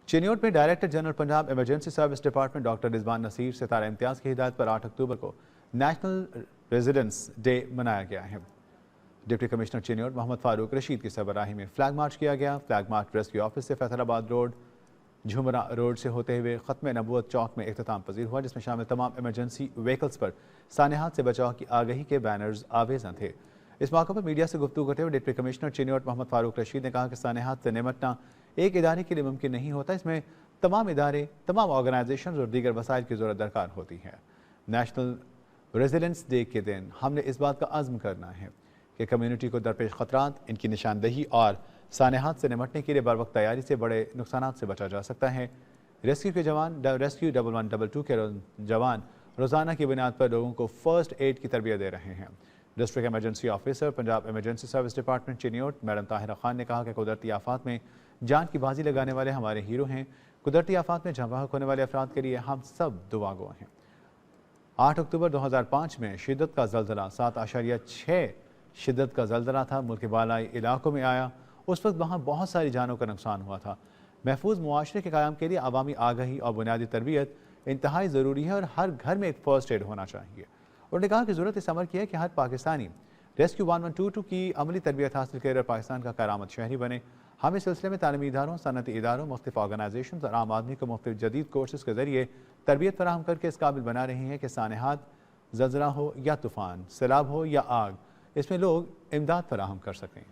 چینیوٹ میں director general Punjab emergency service department doctor Rizwan Naseer Sitara Imtiaz کی ہدایت پر 8 اکتوبر کو نیشنل ریزیڈنس ڈے منایا گیا ہے۔ ڈپٹی کمشنر چینیوٹ محمد فاروق رشید کی سربراہی میں فلیگ مارچ کیا گیا۔ فلیگ مارچ ریسکیو آفس سے فیصل آباد روڈ، جھمرا روڈ سے ہوتے ہوئے ختم نبوت چوک میں اختتام پذیر ہوا، جس میں شامل تمام ایمرجنسی وہیکلز پر سانحات سے بچاؤ کی آگہی کے بینرز آویزاں تھے۔ اس موقع پر میڈیا سے گفتگو کرتے ہوئے ڈپٹی کمشنر چینیوٹ محمد فاروق رشید نے کہا کہ سانحات سے نمٹنا ایک ادارے کے لیے ممکن نہیں ہوتا، اس میں تمام ادارے، تمام آرگنائزیشنز اور دیگر وسائل کی ضرورت درکار ہوتی ہے۔ نیشنل ریزیلنس ڈے کے دن ہم نے اس بات کا عزم کرنا ہے کہ کمیونٹی کو درپیش خطرات، ان کی نشاندہی اور سانحات سے نمٹنے کے لیے بروقت تیاری سے بڑے نقصانات سے بچا جا سکتا ہے۔ ریسکیو کے جوان، ریسکیو 1122 کے جوان روزانہ کی بنیاد پر لوگوں کو فرسٹ ایڈ کی تربیت دے رہے ہیں۔ District emergency officer Punjab emergency service department Chiniot madam Tahira Khan نے کہا کہ قدرتی آفات میں جان کی بازی لگانے والے ہمارے ہیرو ہیں۔ قدرتی آفات میں جاں بحق ہونے والے افراد کے لیے ہم سب دعا گو ہیں۔ 8 اکتوبر 2005 میں شدت کا زلزلہ 7.6 شدت کا زلزلہ تھا، ملک کے بالائی علاقوں میں آیا۔ اس وقت وہاں بہت ساری جانوں کا نقصان ہوا تھا۔ محفوظ معاشرے کے قیام کے لیے عوامی آگہی اور بنیادی تربیت انتہائی ضروری ہے اور ہر گھر میں ایک فرسٹ ایڈ ہونا چاہیے۔ انہوں نے کہا کہ ضرورت اس عمل کی ہے کہ ہر پاکستانی ریسکیو 1122 کی عملی تربیت حاصل کرے اور پاکستان کا کارآمد شہری بنے۔ ہم اس سلسلے میں تعلیمی اداروں، صنعتی اداروں، مختلف آرگنائزیشنز اور عام آدمی کو مختلف جدید کورسز کے ذریعے تربیت فراہم کر کے اس قابل بنا رہے ہیں کہ سانحات، زلزلہ ہو یا طوفان، سیلاب ہو یا آگ، اس میں لوگ امداد فراہم کر سکیں۔